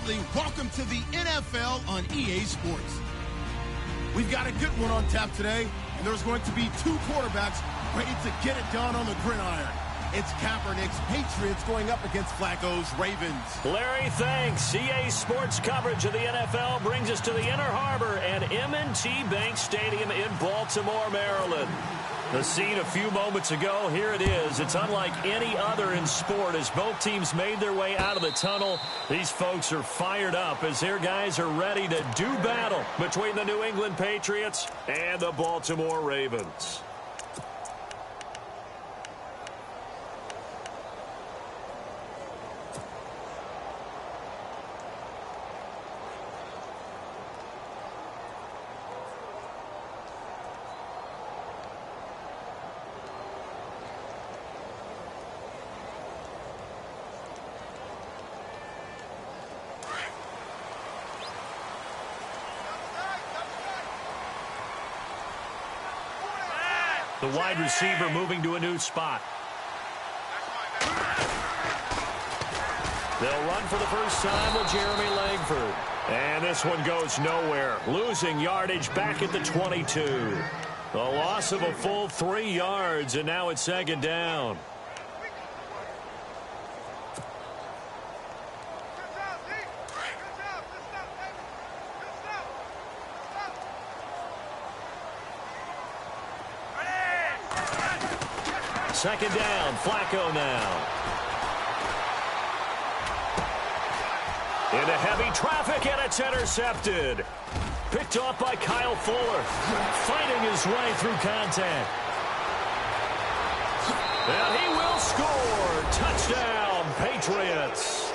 Bradley. Welcome to the NFL on EA Sports. We've got a good one on tap today, and there's going to be two quarterbacks ready to get it done on the gridiron. It's Kaepernick's Patriots going up against Flacco's Ravens. Larry, thanks. EA Sports coverage of the NFL brings us to the Inner Harbor and M&T Bank Stadium in Baltimore, Maryland. The scene a few moments ago, here it is. It's unlike any other in sport as both teams made their way out of the tunnel. These folks are fired up as their guys are ready to do battle between the New England Patriots and the Baltimore Ravens. The wide receiver moving to a new spot. They'll run for the first time with Jeremy Langford. And this one goes nowhere. Losing yardage back at the 22. The loss of a full 3 yards, and now it's second down. Second down, Flacco now. Into heavy traffic, and it's intercepted. Picked off by Kyle Fuller. Fighting his way through contact. And he will score. Touchdown, Patriots.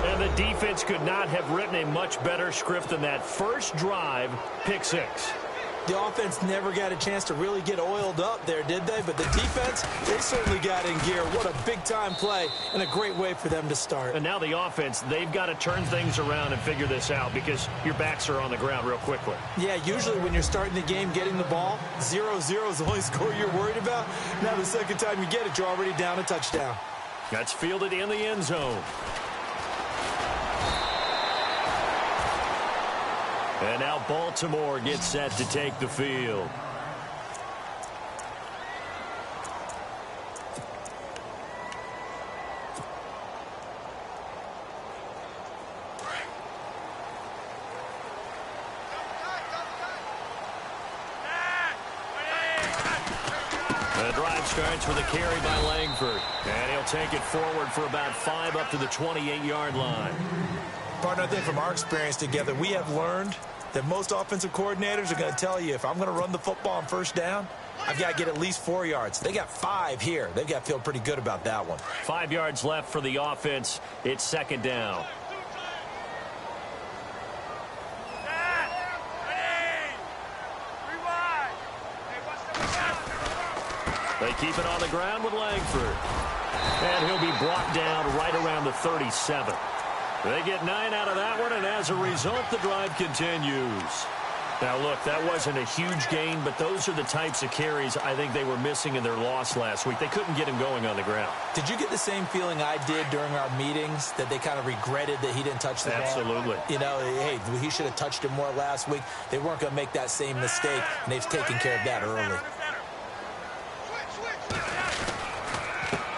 And the defense could not have written a much better script than that first drive, pick six. The offense never got a chance to really get oiled up there, did they? But the defense, they certainly got in gear. What a big-time play and a great way for them to start. And now the offense, they've got to turn things around and figure this out because your backs are on the ground real quickly. Yeah, usually when you're starting the game, getting the ball, 0-0 is the only score you're worried about. Now the second time you get it, you're already down a touchdown. That's fielded in the end zone. And now Baltimore gets set to take the field. The drive starts with a carry by Langford. And he'll take it forward for about 5 up to the 28-yard line. Partner, I think from our experience together, we have learned that most offensive coordinators are going to tell you, if I'm going to run the football on first down, I've got to get at least 4 yards. They got 5 here. They've got to feel pretty good about that one. 5 yards left for the offense. It's second down. They keep it on the ground with Langford. And he'll be brought down right around the 37. They get 9 out of that one, and as a result, the drive continues. Now, look, that wasn't a huge gain, but those are the types of carries I think they were missing in their loss last week. They couldn't get him going on the ground. Did you get the same feeling I did during our meetings, that they kind of regretted that he didn't touch the ball? Absolutely. You know, hey, he should have touched him more last week. They weren't going to make that same mistake, and they've taken care of that early.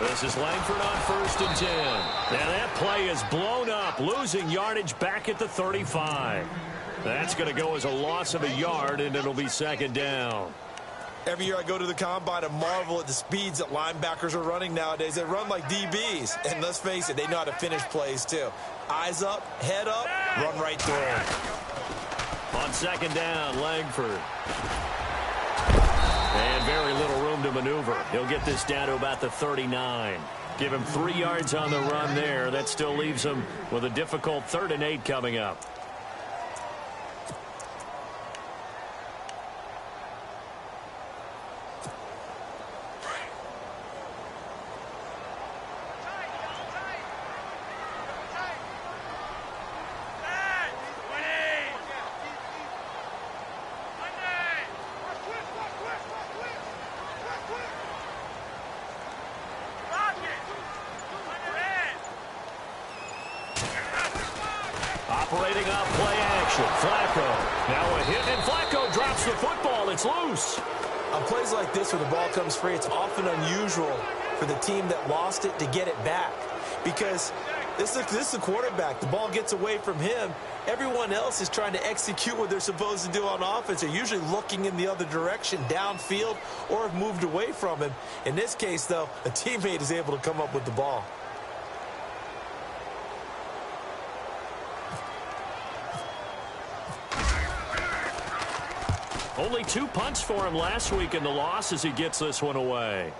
This is Langford on 1st and 10. Now that play is blown up, losing yardage back at the 35. That's going to go as a loss of a yard, and it'll be second down. Every year I go to the combine and marvel at the speeds that linebackers are running nowadays. They run like DBs, and let's face it, they know how to finish plays too. Eyes up, head up, run right through them. On second down, Langford. And very little room to maneuver. He'll get this down to about the 39. Give him 3 yards on the run there. That still leaves him with a difficult 3rd and 8 coming up. Operating off play action. Flacco. Now a hit, and Flacco drops the football. It's loose. On plays like this where the ball comes free, it's often unusual for the team that lost it to get it back. Because this is the quarterback. The ball gets away from him. Everyone else is trying to execute what they're supposed to do on offense. They're usually looking in the other direction, downfield, or have moved away from him. In this case, though, a teammate is able to come up with the ball. Only 2 punts for him last week in the loss as he gets this one away.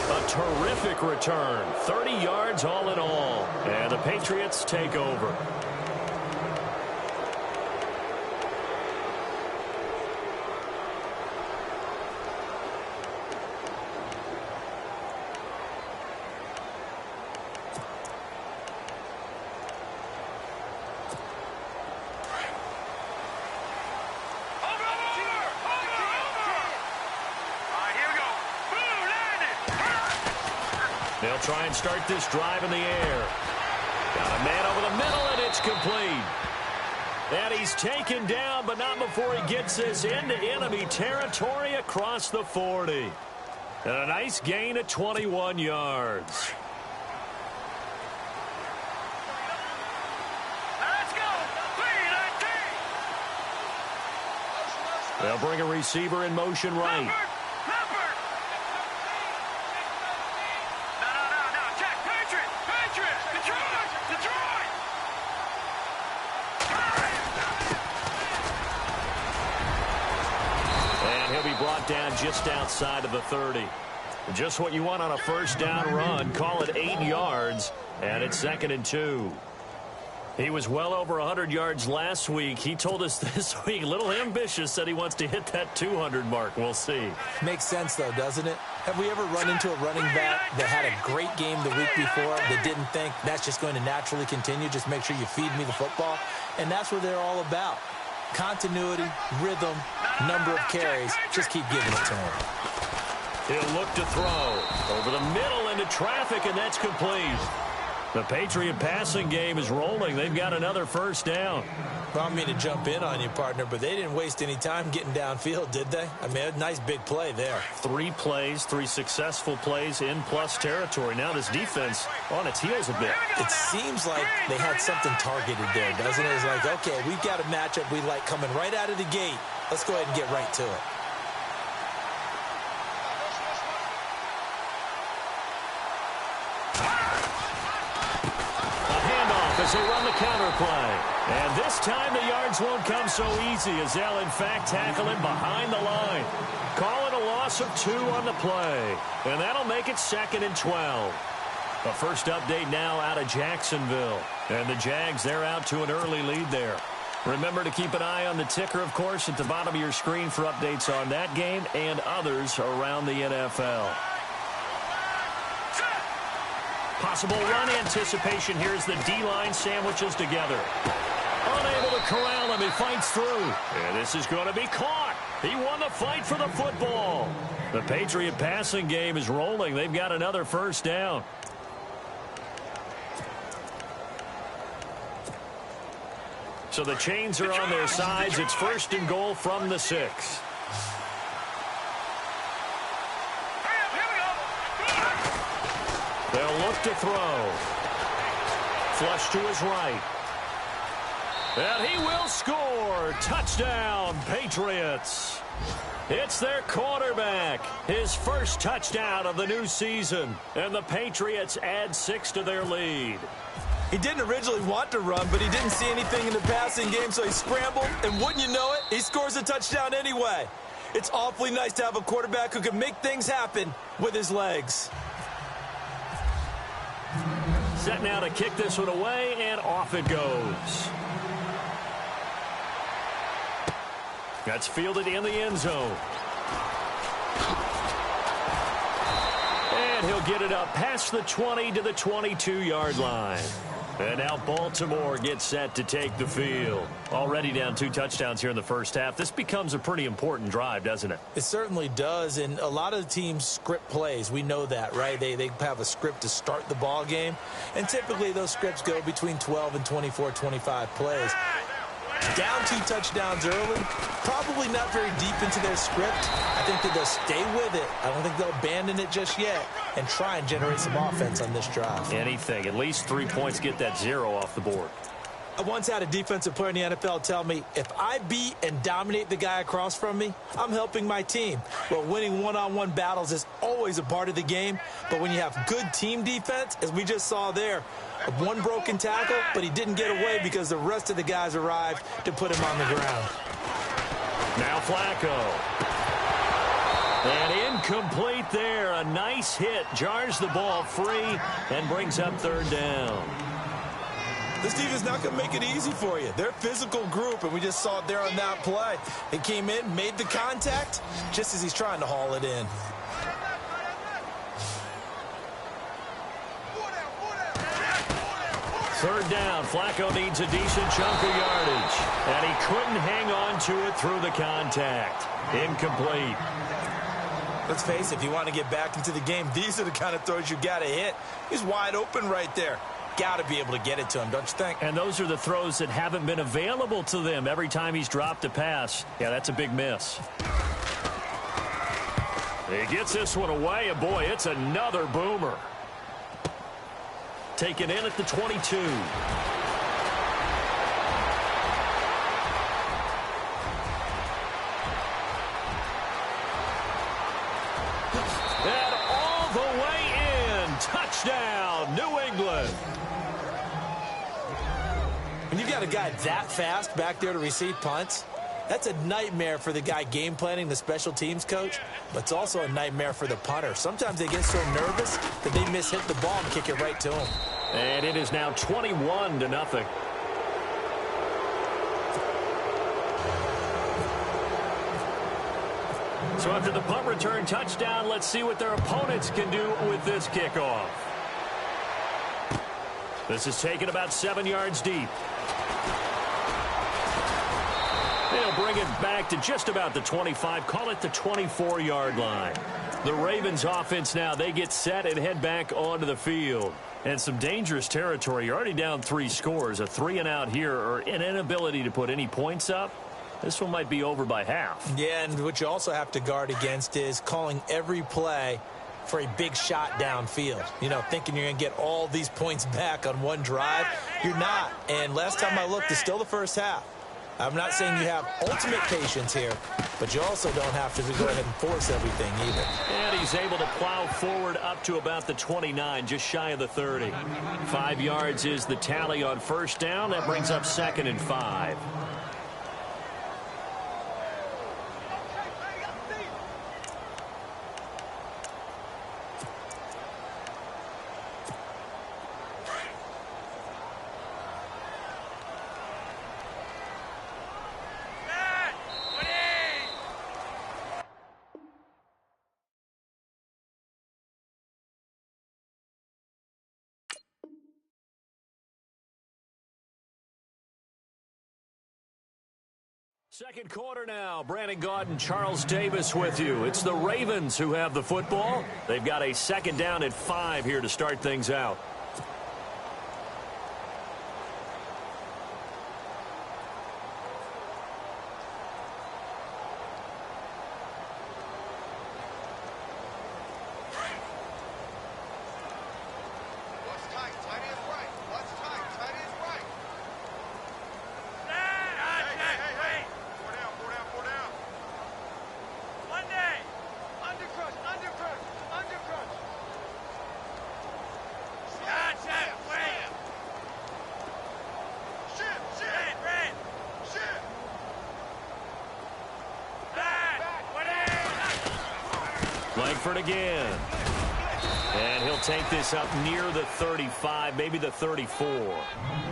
A terrific return. 30 yards all in all. And the Patriots take over. They'll try and start this drive in the air. Got a man over the middle, and it's complete. And he's taken down, but not before he gets this into enemy territory across the 40. And a nice gain of 21 yards. Let's go. They'll bring a receiver in motion right. Brought down just outside of the 30. Just what you want on a first down run. Call it 8 yards, and it's 2nd and 2. He was well over 100 yards last week. He told us this week, a little ambitious, said he wants to hit that 200 mark. We'll see. Makes sense, though, doesn't it? Have we ever run into a running back that had a great game the week before that didn't think that's just going to naturally continue? Just make sure you feed me the football. And that's what they're all about. Continuity, rhythm, number of carries. Just keep giving it to him. He'll look to throw. Over the middle into traffic, and that's complete. The Patriot passing game is rolling. They've got another first down. Well, I don't mean to jump in on you, partner, but they didn't waste any time getting downfield, did they? I mean, a nice big play there. 3 plays, 3 successful plays in plus territory. Now this defense on its heels a bit. It seems like they had something targeted there, doesn't it? It's like, okay, we've got a matchup we like coming right out of the gate. Let's go ahead and get right to it. As they run the counter play. And this time the yards won't come so easy as they'll in fact tackle him behind the line. Call it a loss of 2 on the play. And that'll make it 2nd and 12. A first update now out of Jacksonville. And the Jags, they're out to an early lead there. Remember to keep an eye on the ticker, of course, at the bottom of your screen for updates on that game and others around the NFL. Possible run anticipation here as the D-line sandwiches together. Unable to corral him. He fights through. And this is going to be caught. He won the fight for the football. The Patriot passing game is rolling. They've got another first down. So the chains are on their sides. It's 1st and goal from the 6. They'll look to throw. Flush to his right. And he will score. Touchdown, Patriots. It's their quarterback. His first touchdown of the new season. And the Patriots add 6 to their lead. He didn't originally want to run, but he didn't see anything in the passing game, so he scrambled. And wouldn't you know it, he scores a touchdown anyway. It's awfully nice to have a quarterback who can make things happen with his legs. Set now to kick this one away, and off it goes. That's fielded in the end zone. And he'll get it up past the 20 to the 22-yard line. And now Baltimore gets set to take the field. Already down 2 touchdowns here in the first half. This becomes a pretty important drive, doesn't it? It certainly does, and a lot of teams script plays. We know that, right? They have a script to start the ball game, and typically those scripts go between 12 and 24, 25 plays. Down 2 touchdowns early, probably not very deep into their script. I think that they'll stay with it. I don't think they'll abandon it just yet and try and generate some offense on this drive. Anything. At least 3 points, get that 0 off the board. I once had a defensive player in the NFL tell me, if I beat and dominate the guy across from me, I'm helping my team. Well, winning one-on-one battles is always a part of the game, but when you have good team defense, as we just saw there, one broken tackle, but he didn't get away because the rest of the guys arrived to put him on the ground. Now Flacco. And incomplete there. A nice hit. Jars the ball free and brings up 3rd down. This team is not going to make it easy for you. They're a physical group, and we just saw it there on that play. They came in, made the contact, just as he's trying to haul it in. Third down. Flacco needs a decent chunk of yardage. And he couldn't hang on to it through the contact. Incomplete. Let's face it, if you want to get back into the game, these are the kind of throws you got to hit. He's wide open right there. Got to be able to get it to him, don't you think? And those are the throws that haven't been available to them every time he's dropped a pass. Yeah, that's a big miss. He gets this one away, and boy, it's another boomer. Taken in at the 22. And all the way in. Touchdown, New England. When you've got a guy that fast back there to receive punts, that's a nightmare for the guy game planning, the special teams coach, but it's also a nightmare for the punter. Sometimes they get so nervous that they miss-hit the ball and kick it right to him. And it is now 21-0. So after the punt return touchdown, let's see what their opponents can do with this kickoff. This is taken about 7 yards deep. They'll bring it back to just about the 25, call it the 24-yard line. The Ravens offense now, they get set and head back onto the field. And some dangerous territory. You're already down 3 scores. A 3-and-out here or an inability to put any points up. This one might be over by half. Yeah, and what you also have to guard against is calling every play for a big shot downfield. You know, thinking you're going to get all these points back on one drive. You're not. And last time I looked, it's still the first half. I'm not saying you have ultimate patience here, but you also don't have to go ahead and force everything either. And he's able to plow forward up to about the 29, just shy of the 30. 5 yards is the tally on first down. That brings up 2nd and 5. Second quarter now. Brandon Gaud and Charles Davis with you. It's the Ravens who have the football. They've got a 2nd down at 5 here to start things out. Langford again. And he'll take this up near the 35, maybe the 34.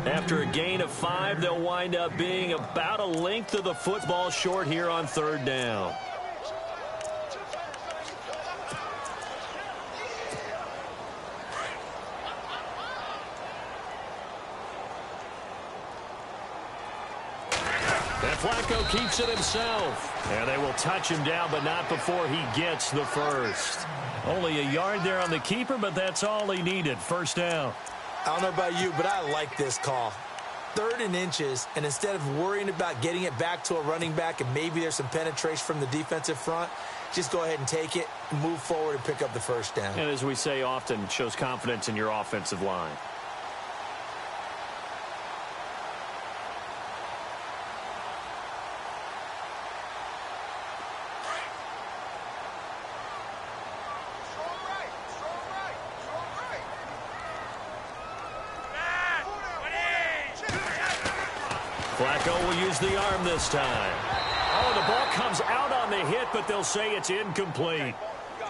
After a gain of 5, they'll wind up being about a length of the football short here on 3rd down. Flacco keeps it himself. And they will touch him down, but not before he gets the first. Only a yard there on the keeper, but that's all he needed. First down. I don't know about you, but I like this call. 3rd and inches, and instead of worrying about getting it back to a running back and maybe there's some penetration from the defensive front, just go ahead and take it, move forward, and pick up the first down. And as we say often, it shows confidence in your offensive line. Flacco will use the arm this time. Oh, the ball comes out on the hit, but they'll say it's incomplete.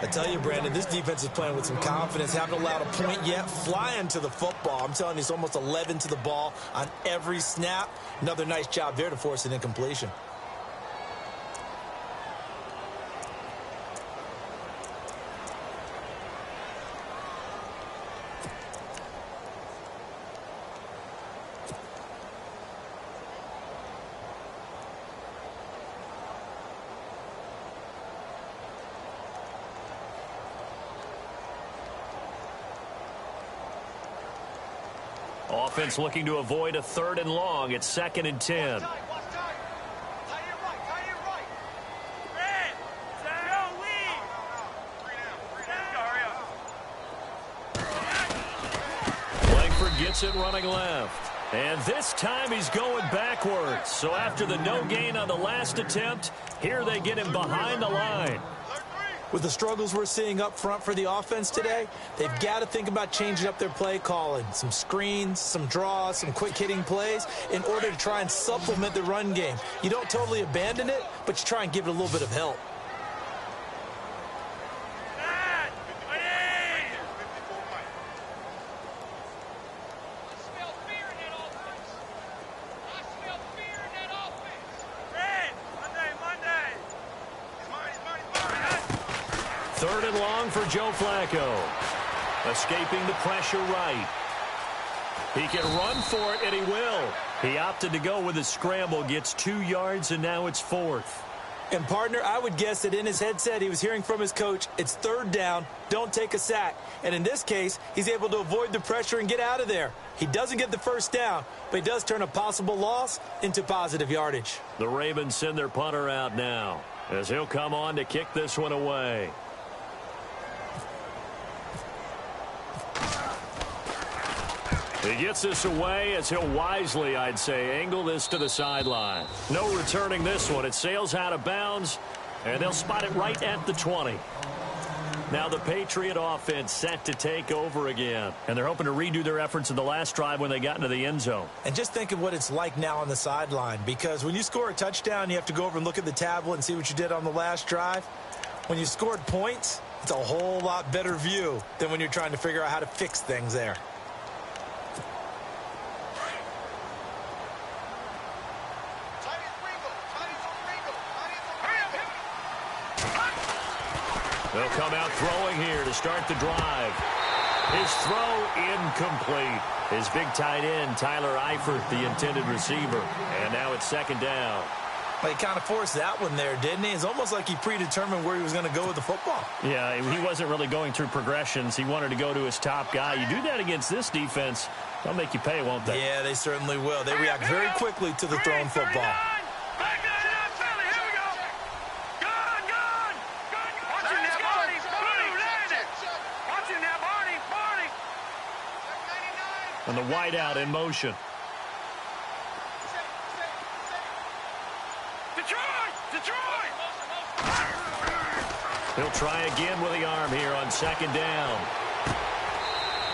I tell you, Brandon, this defense is playing with some confidence. Haven't allowed a point yet. Flying to the football. I'm telling you, it's almost 11 to the ball on every snap. Another nice job there to force an incompletion. Offense looking to avoid a 3rd and long. It's 2nd and 10. Langford gets it running left. And this time he's going backwards. So after the no gain on the last attempt, here they get him behind the line. With the struggles we're seeing up front for the offense today, they've got to think about changing up their play calling. Some screens, some draws, some quick-hitting plays in order to try and supplement the run game. You don't totally abandon it, but you try and give it a little bit of help. For Joe Flacco. Escaping the pressure right. He can run for it, and he will. He opted to go with a scramble, gets 2 yards, and now it's 4th. And, partner, I would guess that in his headset he was hearing from his coach, it's 3rd down, don't take a sack. And in this case, he's able to avoid the pressure and get out of there. He doesn't get the first down, but he does turn a possible loss into positive yardage. The Ravens send their punter out now, as he'll come on to kick this one away. He gets this away as he'll wisely, I'd say, angle this to the sideline. No returning this one. It sails out of bounds, and they'll spot it right at the 20. Now the Patriot offense set to take over again. And they're hoping to redo their efforts in the last drive when they got into the end zone. And just think of what it's like now on the sideline, because when you score a touchdown, you have to go over and look at the tablet and see what you did on the last drive. When you scored points, it's a whole lot better view than when you're trying to figure out how to fix things there. They'll come out throwing here to start the drive. His throw incomplete. His big tight end, Tyler Eifert, the intended receiver. And now it's 2nd down. Well, he kind of forced that one there, didn't he? It's almost like he predetermined where he was going to go with the football. Yeah, he wasn't really going through progressions. He wanted to go to his top guy. You do that against this defense, they'll make you pay, won't they? Yeah, they certainly will. They react very quickly to the thrown football. And the wideout in motion. Detroit! He'll try again with the arm here on 2nd down.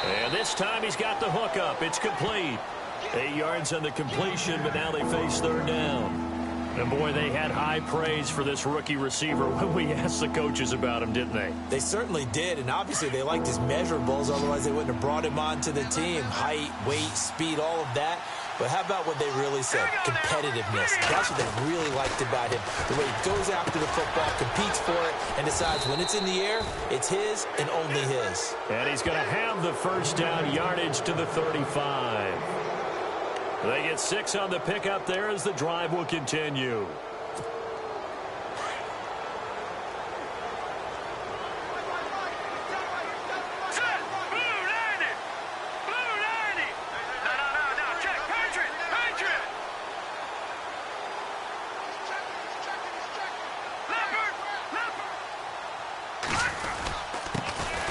And this time he's got the hook up. It's complete. 8 yards on the completion, but now they face 3rd down. And, boy, they had high praise for this rookie receiver when we asked the coaches about him, didn't they? They certainly did, and obviously they liked his measurables. Otherwise, they wouldn't have brought him onto the team. Height, weight, speed, all of that. But how about what they really said? Competitiveness. That's what they really liked about him. The way he goes after the football, competes for it, and decides when it's in the air, it's his and only his. And he's going to have the first down, yardage to the 35. They get 6 on the pickup there as the drive will continue.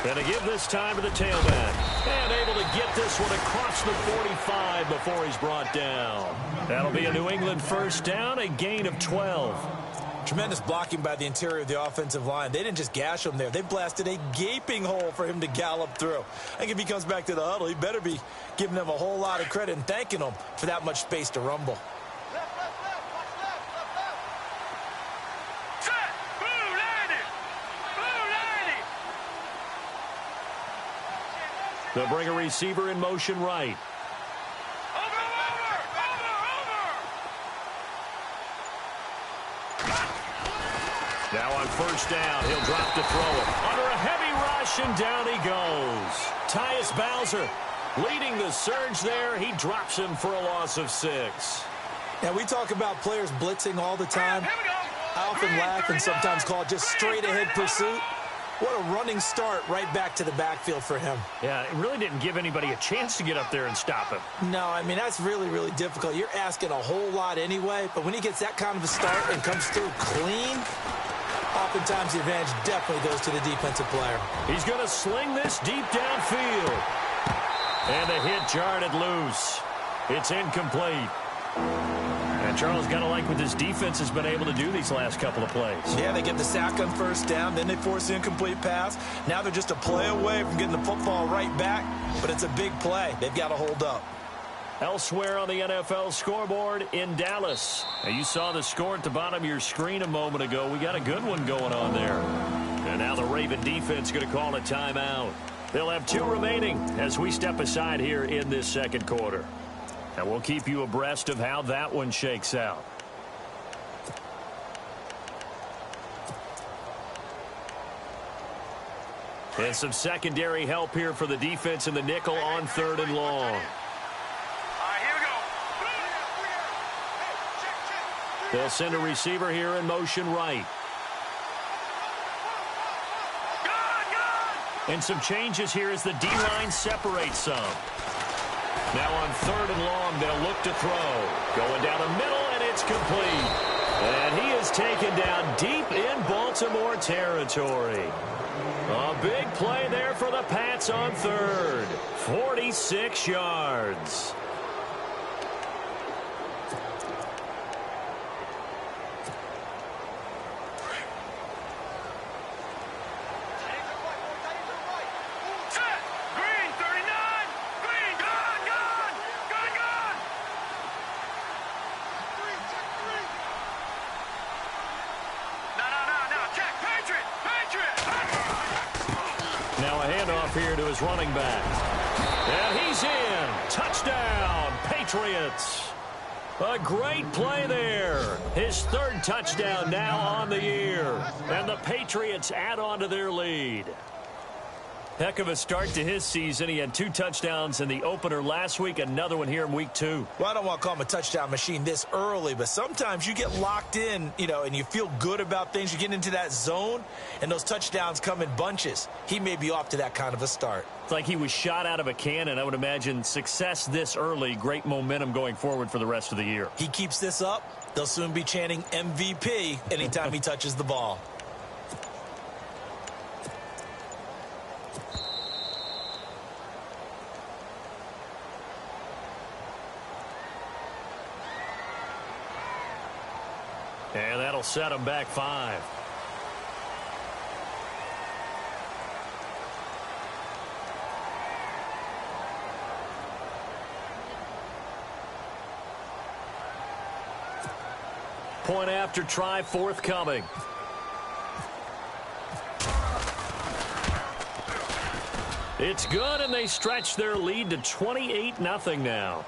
And to give this time to the tailback. And able to get this one across the 45 before he's brought down. That'll be a New England first down, a gain of 12. Tremendous blocking by the interior of the offensive line. They didn't just gash him there. They blasted a gaping hole for him to gallop through. I think if he comes back to the huddle, he better be giving them a whole lot of credit and thanking them for that much space to rumble. They'll bring a receiver in motion right. Now on first down, he'll drop to throw it. Under a heavy rush, and down he goes. Tyus Bowser leading the surge there. He drops him for a loss of 6. Now, we talk about players blitzing all the time. I often laugh and sometimes call it just straight-ahead pursuit. What a running start right back to the backfield for him. Yeah, it really didn't give anybody a chance to get up there and stop him. No, I mean, that's really, really difficult. You're asking a whole lot anyway, but when he gets that kind of a start and comes through clean, oftentimes the advantage definitely goes to the defensive player. He's going to sling this deep downfield. And the hit jarred it loose. It's incomplete. And Charles got to like what this defense has been able to do these last couple of plays. Yeah, they get the sack on first down, then they force the incomplete pass. Now they're just a play away from getting the football right back, but it's a big play. They've got to hold up. Elsewhere on the NFL scoreboard in Dallas. Now, you saw the score at the bottom of your screen a moment ago. We got a good one going on there. And now the Raven defense going to call a timeout. They'll have 2 remaining as we step aside here in this second quarter. And we'll keep you abreast of how that one shakes out. And some secondary help here for the defense in the nickel on 3rd and long. They'll send a receiver here in motion right. And some changes here as the D-line separates some. Now on 3rd and long, they'll look to throw. Going down the middle, and it's complete. And he is taken down deep in Baltimore territory. A big play there for the Pats on 3rd. 46 yards. Here to his running back. And he's in. Touchdown, Patriots. A great play there. His 3rd touchdown now on the year. And the Patriots add on to their lead. Heck of a start to his season. He had 2 touchdowns in the opener last week, another one here in week 2. Well, I don't want to call him a touchdown machine this early, but sometimes you get locked in, and you feel good about things. You get into that zone, and those touchdowns come in bunches. He may be off to that kind of a start. It's like he was shot out of a cannon. I would imagine success this early, great momentum going forward for the rest of the year. He keeps this up, they'll soon be chanting MVP anytime he touches the ball. And that'll set him back 5. Point after try forthcoming. It's good, and they stretch their lead to 28-0 now.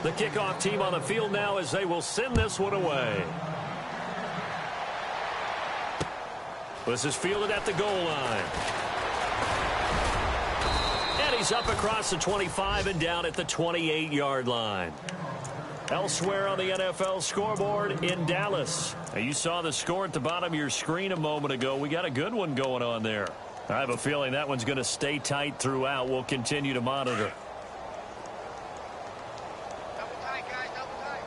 The kickoff team on the field now as they will send this one away. This is fielded at the goal line. And he's up across the 25 and down at the 28-yard line. Elsewhere on the NFL scoreboard in Dallas. Now, you saw the score at the bottom of your screen a moment ago. We got a good one going on there. I have a feeling that one's going to stay tight throughout. We'll continue to monitor. Double tight, guys, double tight.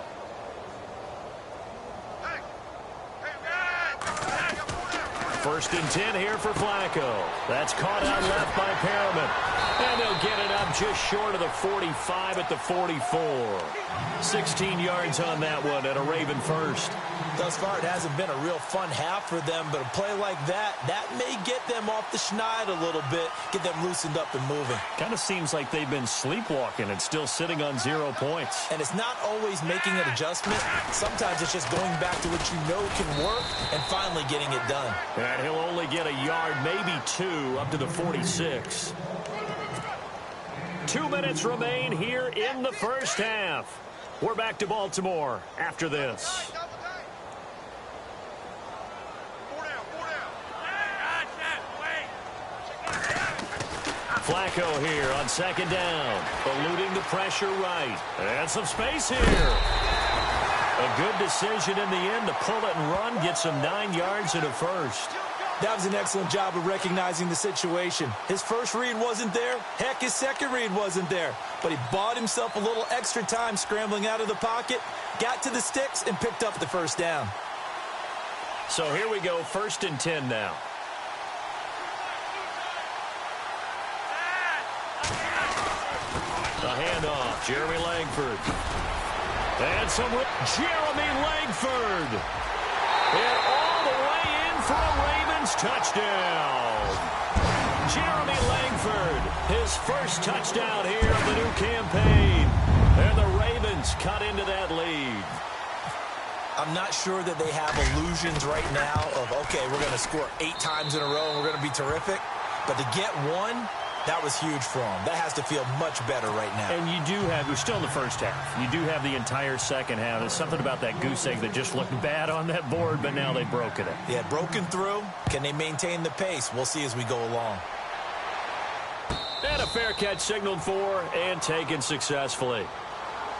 First and 10 here for Flacco. That's caught out left by Perriman. And they'll get it up just short of the 45 at the 44. 16 yards on that one and a Raven first. Thus far, it hasn't been a real fun half for them, but a play like that may get them off the schneid a little bit, get them loosened up and moving. Kind of seems like they've been sleepwalking and still sitting on 0 points. And it's not always making an adjustment. Sometimes it's just going back to what you know can work and finally getting it done. And he'll only get a yard, maybe 2, up to the 46. 2 minutes remain here in the first half. We're back to Baltimore after this. Flacco here on second down, eluding the pressure right. And some space here. A good decision in the end to pull it and run, get some 9 yards and a first. That was an excellent job of recognizing the situation. His first read wasn't there. Heck, his second read wasn't there. But he bought himself a little extra time scrambling out of the pocket, got to the sticks, and picked up the first down. So here we go, first and 10 now. The handoff, Jeremy Langford. And Jeremy Langford. And all the way in for a Ravens touchdown. Jeremy Langford, his first touchdown here of the new campaign. And the Ravens cut into that lead. I'm not sure that they have illusions right now of, okay, we're going to score 8 times in a row and we're going to be terrific. But to get one, that was huge for them. That has to feel much better right now. And you do have, we're still in the first half. You do have the entire second half. There's something about that goose egg that just looked bad on that board, but now they've broken it. Yeah, broken through. Can they maintain the pace? We'll see as we go along. And a fair catch signaled for and taken successfully.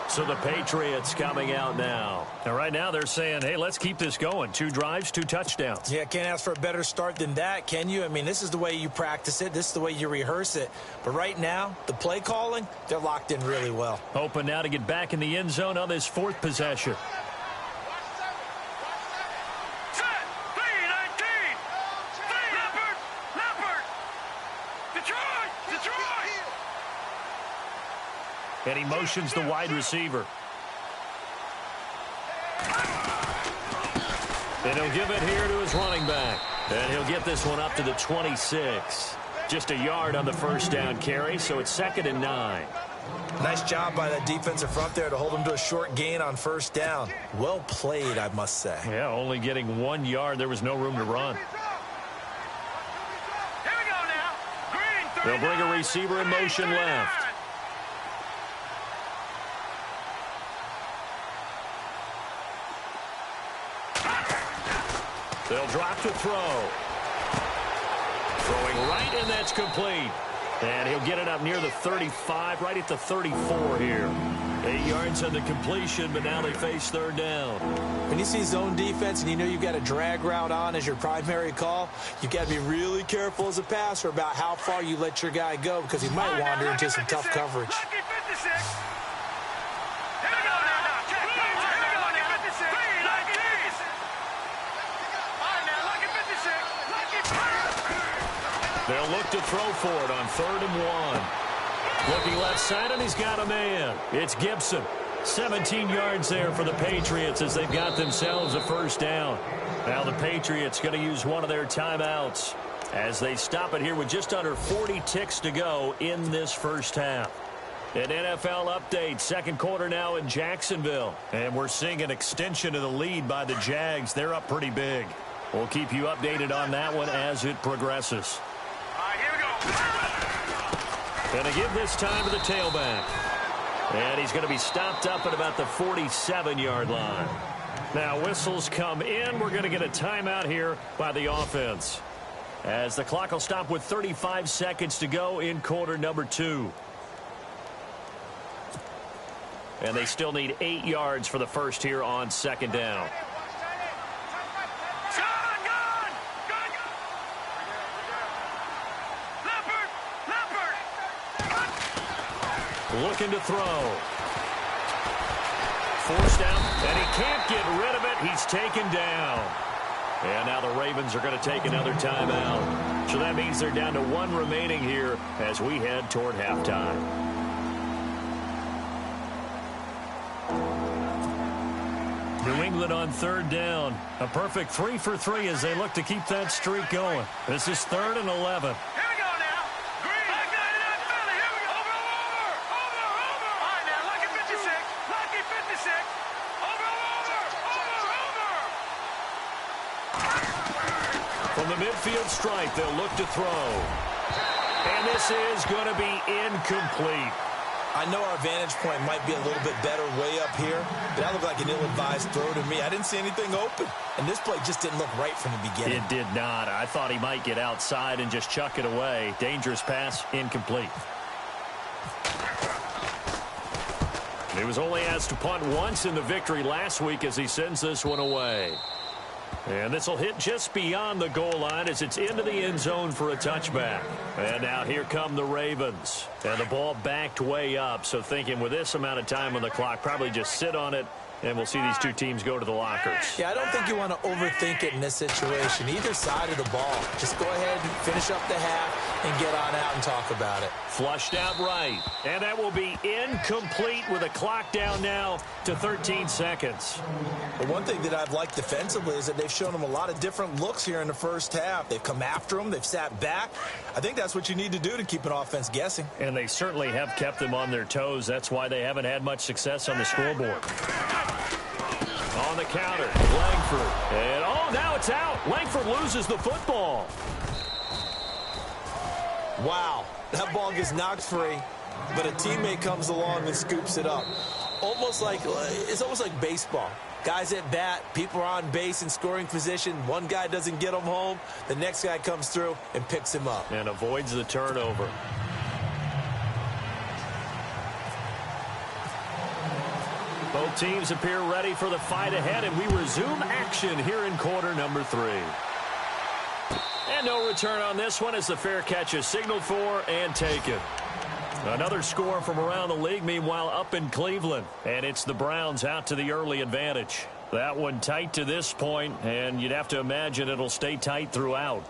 So the Patriots coming out now. And right now they're saying, hey, let's keep this going. 2 drives, 2 touchdowns. Yeah, can't ask for a better start than that, can you? I mean, this is the way you practice it. This is the way you rehearse it. But right now, the play calling, they're locked in really well. Hoping now to get back in the end zone on this 4th possession. And he motions the wide receiver. And he'll give it here to his running back. And he'll get this one up to the 26. Just a yard on the first down carry, so it's 2nd and 9. Nice job by that defensive front there to hold him to a short gain on first down. Well played, I must say. Yeah, only getting 1 yard. There was no room to run. They'll bring a receiver in motion left. They'll drop to throw. Throwing right, and that's complete. And he'll get it up near the 35, right at the 34 here. 8 yards on the completion, but now they face 3rd down. When you see zone defense and you know you've got a drag route on as your primary call, you've got to be really careful as a passer about how far you let your guy go because he might wander into some tough coverage. They'll look to throw for it on 3rd and 1. Looking left side, and he's got a man. It's Gibson. 17 yards there for the Patriots as they've got themselves a first down. Now the Patriots going to use one of their timeouts as they stop it here with just under 40 ticks to go in this first half. An NFL update, 2nd quarter now in Jacksonville. And we're seeing an extension of the lead by the Jags. They're up pretty big. We'll keep you updated on that one as it progresses. Going to give this time to the tailback. And he's going to be stopped up at about the 47-yard line. Now, whistles come in. We're going to get a timeout here by the offense. as the clock will stop with 35 seconds to go in quarter number 2. And they still need 8 yards for the first here on second down. Looking to throw. Forced out, and he can't get rid of it. He's taken down. And now the Ravens are going to take another timeout. So that means they're down to 1 remaining here as we head toward halftime. New England on third down. A perfect 3 for 3 as they look to keep that streak going. This is 3rd and 11. From the midfield stripe, they'll look to throw. And this is going to be incomplete. I know our vantage point might be a little bit better way up here, but that looked like an ill-advised throw to me. I didn't see anything open, and this play just didn't look right from the beginning. It did not. I thought he might get outside and just chuck it away. Dangerous pass, incomplete. He was only asked to punt once in the victory last week as he sends this one away. And this will hit just beyond the goal line as it's into the end zone for a touchback. And now here come the Ravens. And the ball backed way up, so thinking with this amount of time on the clock, probably just sit on it, and we'll see these two teams go to the lockers. Yeah, I don't think you want to overthink it in this situation. Either side of the ball. Just go ahead and finish up the half and get on out and talk about it. Flushed out right. And that will be incomplete with a clock down now to 13 seconds. The one thing that I've liked defensively is that they've shown them a lot of different looks here in the first half. They've come after them. They've sat back. I think that's what you need to do to keep an offense guessing. And they certainly have kept them on their toes. That's why they haven't had much success on the scoreboard. On the counter, Langford. And, oh, now it's out. Langford loses the football. Wow, that ball gets knocked free, but a teammate comes along and scoops it up. It's almost like baseball. Guys at bat, people are on base in scoring position. One guy doesn't get him home. The next guy comes through and picks him up. And avoids the turnover. Both teams appear ready for the fight ahead, and we resume action here in quarter number 3. And no return on this one as the fair catch is signaled for and taken. Another score from around the league, meanwhile, up in Cleveland. And it's the Browns out to the early advantage. That one tight to this point, and you'd have to imagine it'll stay tight throughout.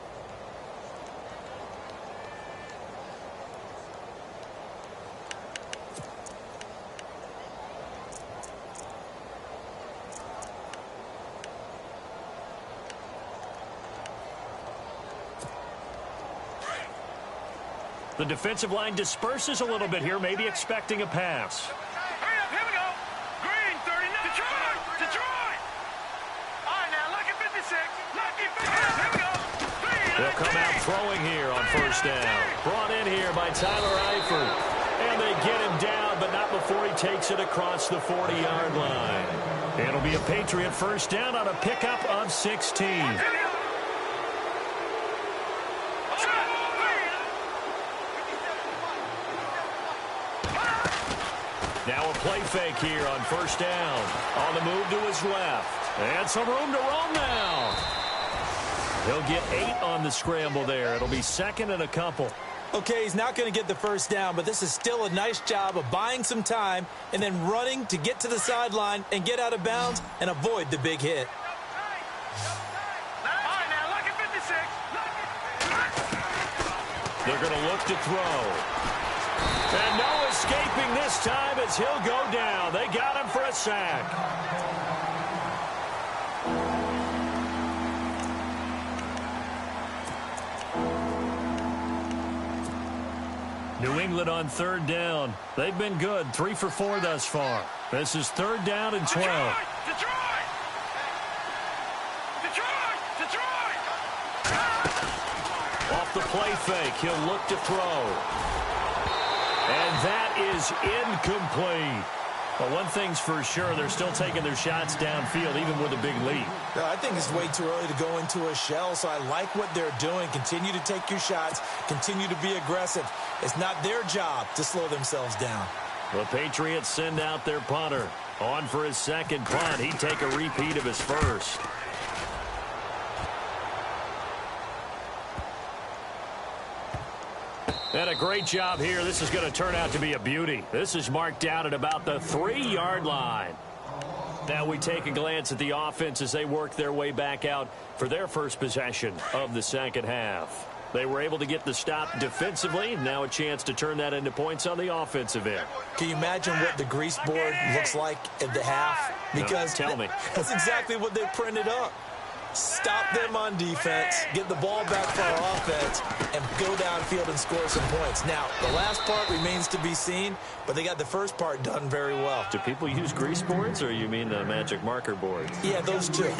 The defensive line disperses a little bit here, maybe expecting a pass. Hurry up, here we go. Green, 39. Detroit. All right, now, lucky 56. Lucky 56. Here we go. They'll come out throwing here on first down. Brought in here by Tyler Eifert. And they get him down, but not before he takes it across the 40-yard line. It'll be a Patriot first down on a pickup of 16. Now a play fake here on first down. On the move to his left. And some room to roam now. He'll get 8 on the scramble there. It'll be second and a couple. Okay, he's not going to get the first down, but this is still a nice job of buying some time and then running to get to the sideline and get out of bounds and avoid the big hit. All right, now, lucky 56. They're going to look to throw. And no escaping this time as he'll go down. They got him for a sack. New England on third down. They've been good, 3 for 4 thus far. This is third down and 12. Detroit! Off the play fake, he'll look to throw. And that is incomplete. Well, one thing's for sure, they're still taking their shots downfield, even with a big lead. No, I think it's way too early to go into a shell, so I like what they're doing. Continue to take your shots. Continue to be aggressive. It's not their job to slow themselves down. The Patriots send out their punter. On for his second punt. He'd take a repeat of his first. And a great job here. This is going to turn out to be a beauty. This is marked out at about the 3-yard line. Now we take a glance at the offense as they work their way back out for their first possession of the second half. They were able to get the stop defensively. Now a chance to turn that into points on the offensive end. Can you imagine what the grease board looks like at the half? Because no, tell me. That's exactly what they printed up. Stop them on defense, get the ball back for our offense, and go downfield and score some points. Now, the last part remains to be seen, but they got the first part done very well. Do people use grease boards, or you mean the magic marker boards? Yeah, those two.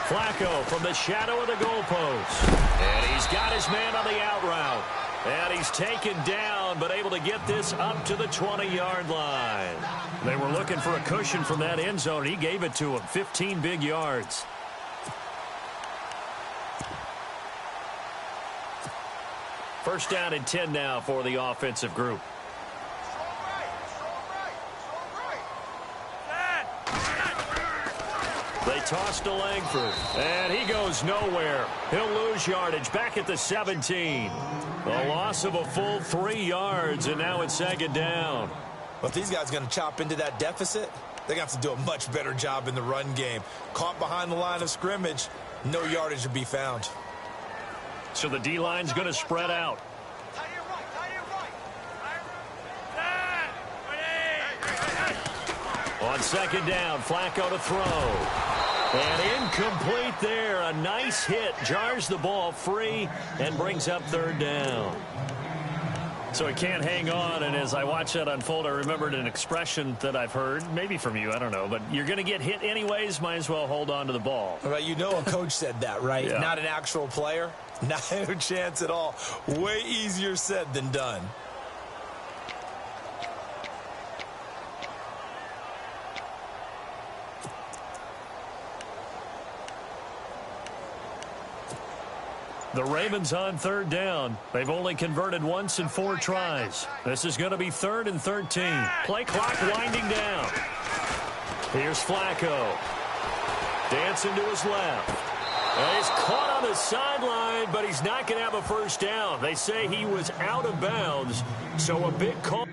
Flacco from the shadow of the goalpost. And he's got his man on the out route. And he's taken down, but able to get this up to the 20-yard line. They were looking for a cushion from that end zone. He gave it to him. 15 big yards. First down and 10 now for the offensive group. They toss to Langford, and he goes nowhere. He'll lose yardage back at the 17. A loss of a full 3 yards, and now it's second down. Well, if these guys are going to chop into that deficit, they're going to have to do a much better job in the run game. Caught behind the line of scrimmage, no yardage to be found. So the D-line's going to spread out. On second down, Flacco to throw. And incomplete there. A nice hit. Jars the ball free and brings up third down. So he can't hang on. And as I watch that unfold, I remembered an expression that I've heard, maybe from you, I don't know. But you're going to get hit anyways, might as well hold on to the ball. Well, you know a coach said that, right? Yeah. Not an actual player. Not a chance at all. Way easier said than done. The Ravens on third down. They've only converted once in 4 tries. This is going to be 3rd and 13. Play clock winding down. Here's Flacco. Dancing to his left. And he's caught on the sideline, but he's not going to have a first down. They say he was out of bounds, so a big call.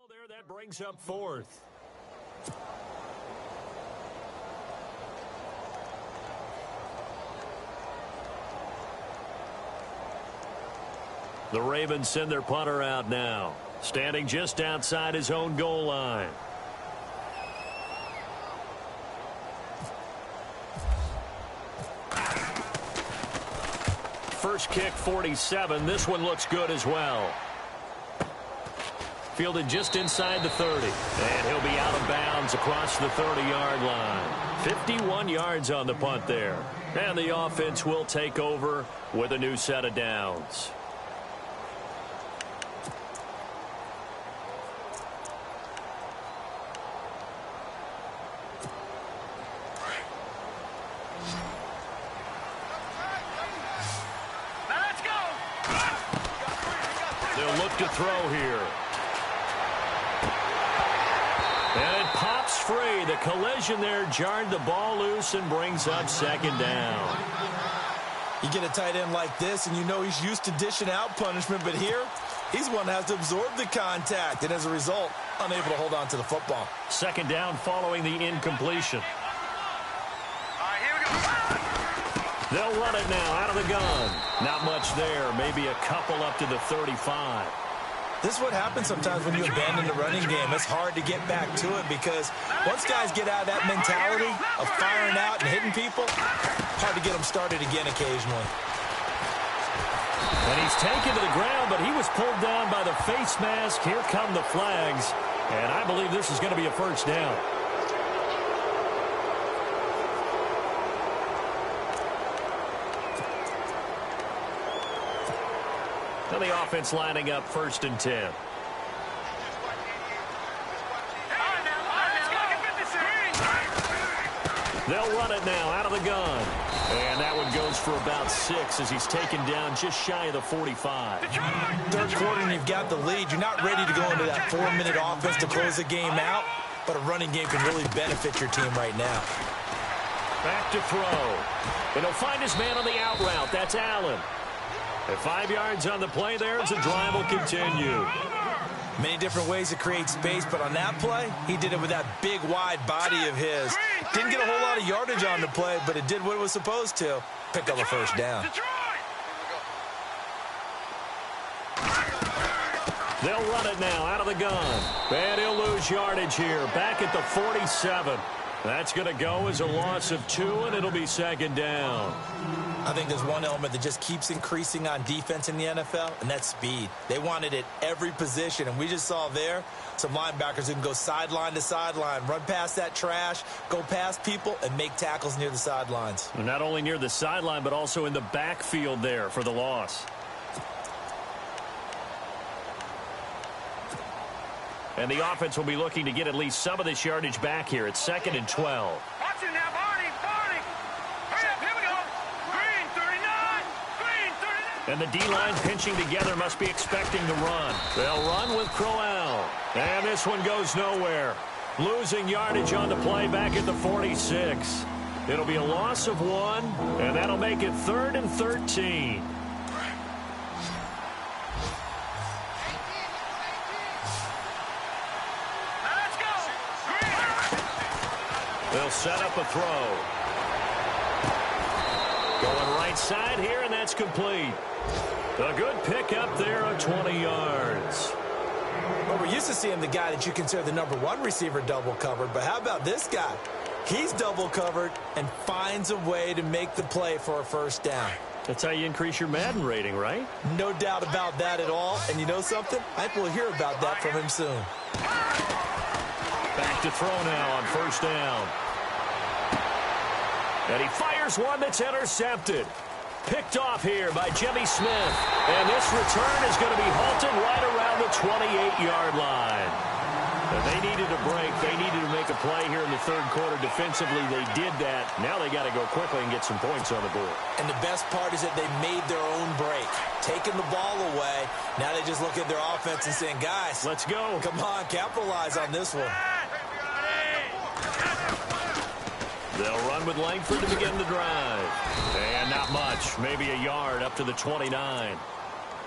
There, that brings up 4th. The Ravens send their punter out now, standing just outside his own goal line. First kick, 47. This one looks good as well. Fielded just inside the 30. And he'll be out of bounds across the 30-yard line. 51 yards on the punt there. And the offense will take over with a new set of downs. Now let's go. They'll look to throw here. And it pops free. The collision there jarred the ball loose and brings up second down. You get a tight end like this, and you know he's used to dishing out punishment, but here, he's one that has to absorb the contact, and as a result, unable to hold on to the football. Second down following the incompletion. All right, here we go. They'll run it now out of the gun. Not much there. Maybe a couple up to the 35. This is what happens sometimes when you abandon the running game. It's hard to get back to it because once guys get out of that mentality of firing out and hitting people, hard to get them started again occasionally. And he's taken to the ground, but he was pulled down by the face mask. Here come the flags, and I believe this is going to be a first down. Now the offense lining up 1st and 10. They'll run it now out of the gun. And that one goes for about 6 as he's taken down just shy of the 45. Third quarter and you've got the lead. You're not ready to go into that 4-minute offense to close the game out, but a running game can really benefit your team right now. Back to throw. And he'll find his man on the out route. That's Allen. At 5 yards on the play there, as the drive will continue. Many different ways to create space, but on that play, he did it with that big, wide body of his. Didn't get a whole lot of yardage on the play, but it did what it was supposed to. Pick up a first down. They'll run it now out of the gun. And he'll lose yardage here. Back at the 47. That's going to go as a loss of 2, and it'll be 2nd down. I think there's one element that just keeps increasing on defense in the NFL, and that's speed. They want it at every position, and we just saw there some linebackers who can go sideline to sideline, run past that trash, go past people, and make tackles near the sidelines. Not only near the sideline, but also in the backfield there for the loss. And the offense will be looking to get at least some of this yardage back here. It's 2nd and 12. Watch it now, Barney. Hurry up, here we go. Green, 39. Green, 39. And the D-line pinching together must be expecting to run. They'll run with Crowell. And this one goes nowhere. Losing yardage on the play back at the 46. It'll be a loss of 1, and that'll make it 3rd and 13. They'll set up a throw. Going right side here, and that's complete. A good pick up there of 20 yards. Well, we're used to seeing the guy that you consider the #1 receiver double covered, but how about this guy? He's double covered and finds a way to make the play for a first down. That's how you increase your Madden rating, right? No doubt about that at all. And you know something? I think we'll hear about that from him soon. Back to throw now on 1st down. And he fires one that's intercepted. Picked off here by Jimmy Smith. And this return is going to be halted right around the 28-yard line. And they needed a break. They needed to make a play here in the 3rd quarter. Defensively, they did that. Now they got to go quickly and get some points on the board. And the best part is that they made their own break. Taking the ball away. Now they just look at their offense and saying, guys, let's go. Come on, capitalize on this one. They'll run with Langford to begin the drive. And not much. Maybe a yard up to the 29.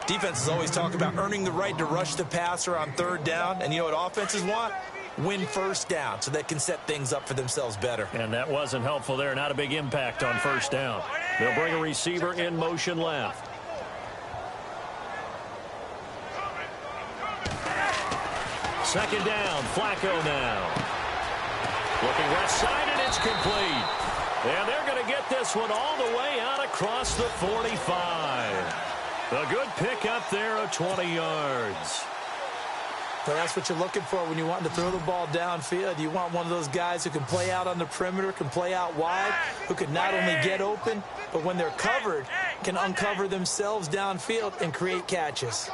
Defenses always talk about earning the right to rush the passer on 3rd down. And you know what offenses want? Win first down so they can set things up for themselves better. And that wasn't helpful there. Not a big impact on 1st down. They'll bring a receiver in motion left. Second down. Flacco now. Looking left side, and it's complete. And they're going to get this one all the way out across the 45. A good pick up there of 20 yards. But that's what you're looking for when you want to throw the ball downfield. You want one of those guys who can play out on the perimeter, can play out wide, who can not only get open, but when they're covered, can uncover themselves downfield and create catches.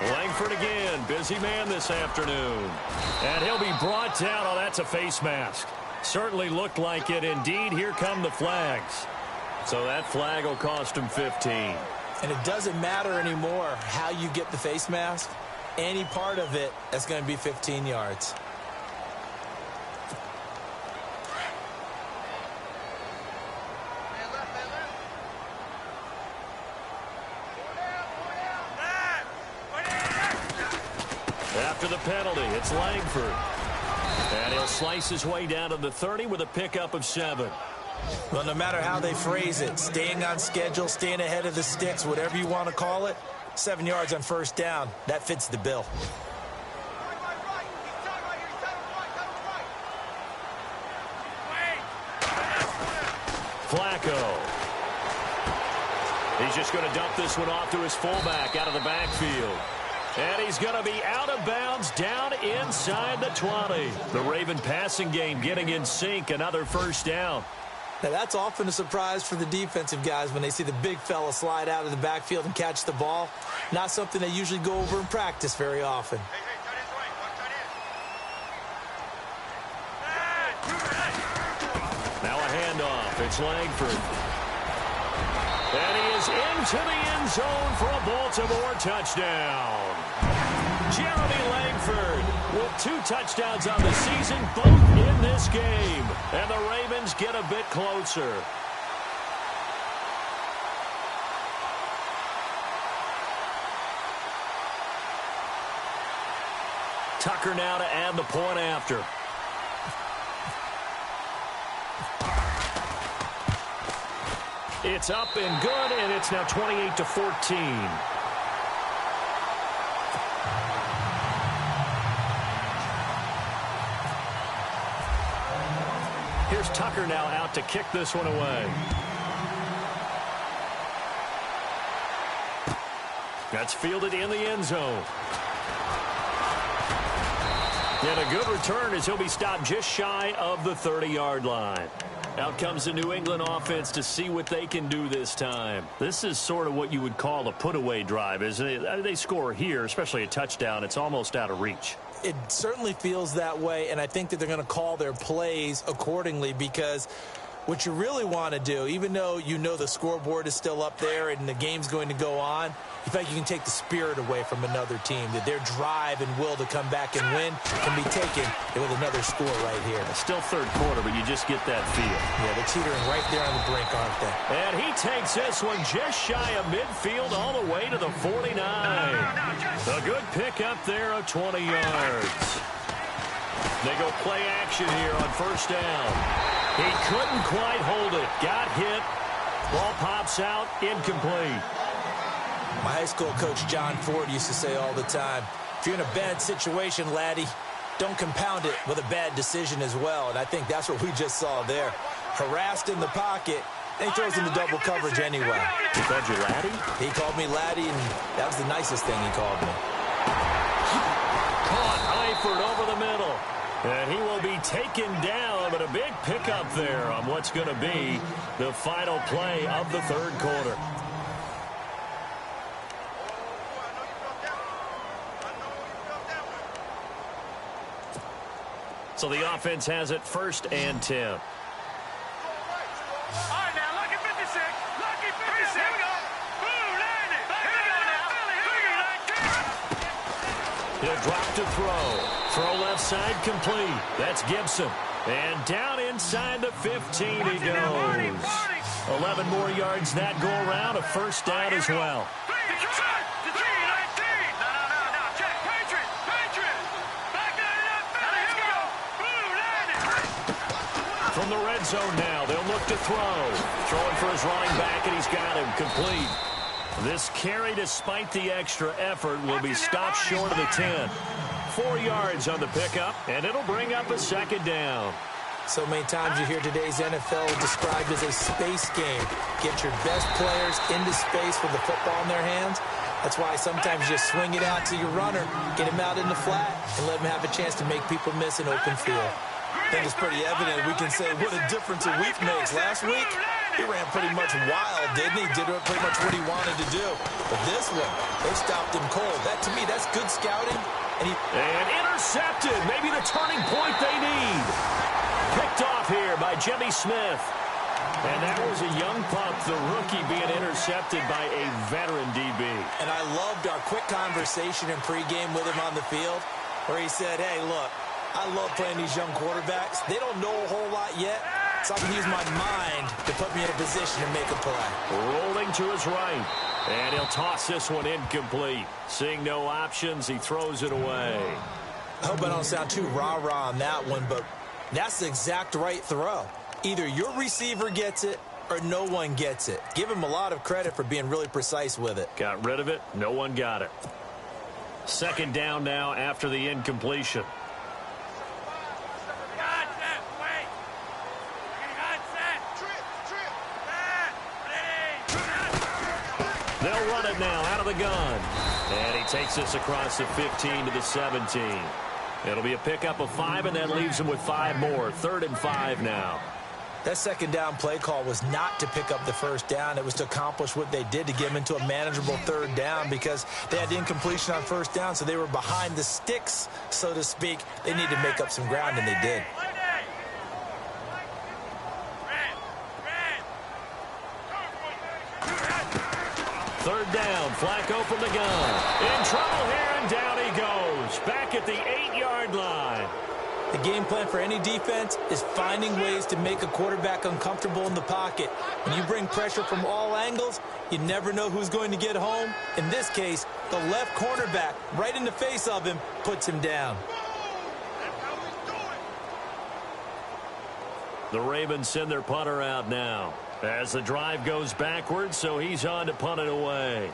Langford again, busy man this afternoon. And he'll be brought down. Oh, that's a face mask. Certainly looked like it. Indeed, here come the flags. So that flag will cost him 15. And it doesn't matter anymore how you get the face mask. Any part of it, that's going to be 15 yards. After the penalty, it's Langford. And he'll slice his way down to the 30 with a pickup of 7. Well, no matter how they phrase it, staying on schedule, staying ahead of the sticks, whatever you want to call it, 7 yards on first down, that fits the bill. Flacco. He's just going to dump this one off to his fullback out of the backfield. And he's going to be out of bounds down inside the 20. The Raven passing game getting in sync, another first down. Now, that's often a surprise for the defensive guys when they see the big fella slide out of the backfield and catch the ball. Not something they usually go over in practice very often. Now a handoff. It's Langford. And he is into the end zone for a Baltimore touchdown. Jeremy Langford with 2 touchdowns on the season, both in this game. And the Ravens get a bit closer. Tucker now to add the point after. It's up and good, and it's now 28-14. Here's Tucker now out to kick this one away. That's fielded in the end zone. And a good return as he'll be stopped just shy of the 30-yard line. Out comes the New England offense to see what they can do this time. This is sort of what you would call a put-away drive, isn't it? They score here, especially a touchdown. It's almost out of reach. It certainly feels that way, and I think that they're going to call their plays accordingly, because what you really want to do, even though you know the scoreboard is still up there and the game's going to go on, you feel like you can take the spirit away from another team, that their drive and will to come back and win can be taken with another score right here. It's still third quarter, but you just get that feel. Yeah, they're teetering right there on the brink, aren't they? And he takes this one just shy of midfield all the way to the 49. A good pick up there of 20 yards. They go play action here on first down. He couldn't quite hold it. Got hit. Ball pops out. Incomplete. My high school coach, John Ford, used to say all the time, if you're in a bad situation, laddie, don't compound it with a bad decision as well. And I think that's what we just saw there. Harassed in the pocket, and he throws into double coverage anyway. He called you laddie? He called me laddie, and that was the nicest thing he called me. Caught Eifert over the middle. And he will be taken down, but a big pickup there on what's going to be the final play of the third quarter. So the offense has it 1st and 10. All right, now, lucky 56. Lucky 56. Here we go. Boom, land it. Here we go now. He'll drop to throw. Throw left side complete. That's Gibson. And down inside the 15 he goes. 11 more yards that go around. A first down as well. From the red zone now, they'll look to throw. Throwing for his running back, and he's got him complete. This carry, despite the extra effort, will be stopped short of the 10. 4 yards on the pickup, and it'll bring up a second down. So many times you hear today's NFL described as a space game. Get your best players into space with the football in their hands. That's why sometimes you just swing it out to your runner, get him out in the flat, and let him have a chance to make people miss an open field. I think it's pretty evident. We can say what a difference a week makes. Last week, he ran pretty much wild, didn't he? Did pretty much what he wanted to do. But this one, they stopped him cold. That, to me, that's good scouting. And intercepted. Maybe the turning point they need. Picked off here by Jimmy Smith. And that was a young pup, the rookie, being intercepted by a veteran DB. And I loved our quick conversation in pregame with him on the field, where he said, hey, look, I love playing these young quarterbacks. They don't know a whole lot yet, so I can use my mind to put me in a position to make a play. Rolling to his right, and he'll toss this one incomplete. Seeing no options, he throws it away. I hope I don't sound too rah-rah on that one, but that's the exact right throw. Either your receiver gets it or no one gets it. Give him a lot of credit for being really precise with it. Got rid of it. No one got it. Second down now after the incompletion. They'll run it now out of the gun. And he takes this across the 15 to the 17. It'll be a pickup of 5, and that leaves him with 5 more. 3rd and 5 now. That second down play call was not to pick up the first down. It was to accomplish what they did to get them into a manageable 3rd down because they had the incompletion on 1st down, so they were behind the sticks, so to speak. They needed to make up some ground, and they did. Third down, Flacco from the gun. In trouble here, and down he goes. Back at the 8-yard line. The game plan for any defense is finding ways to make a quarterback uncomfortable in the pocket. When you bring pressure from all angles, you never know who's going to get home. In this case, the left cornerback, right in the face of him, puts him down. The Ravens send their punter out now as the drive goes backwards, so he's on to punt it away.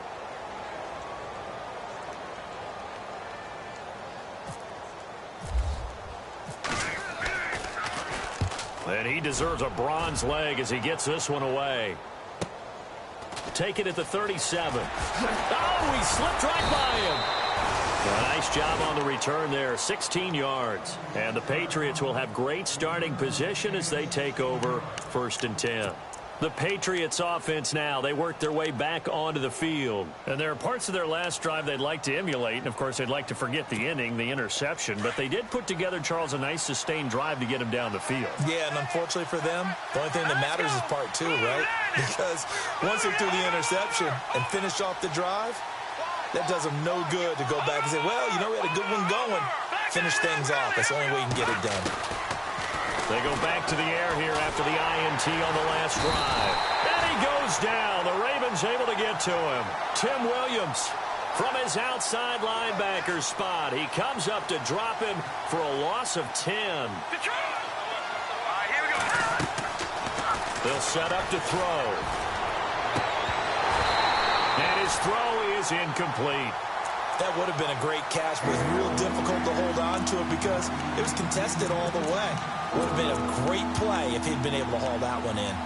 And he deserves a bronze leg as he gets this one away. Take it at the 37. Oh, he slipped right by him. A nice job on the return there, 16 yards. And the Patriots will have great starting position as they take over 1st and 10. The Patriots offense now, they work their way back onto the field. And there are parts of their last drive they'd like to emulate. And, of course, they'd like to forget the inning, the interception. But they did put together, Charles, a nice sustained drive to get him down the field. Yeah, and unfortunately for them, the only thing that matters is part 2, right? Because once they threw the interception and finished off the drive, that does them no good to go back and say, well, you know, we had a good one going. Finish things off. That's the only way you can get it done. They go back to the air here after the INT on the last drive. And he goes down. The Ravens able to get to him. Tim Williams from his outside linebacker spot. He comes up to drop him for a loss of 10. They'll set up to throw. And his throw is incomplete. That would have been a great catch, but it was real difficult to hold on to it because it was contested all the way. Would have been a great play if he'd been able to haul that one in.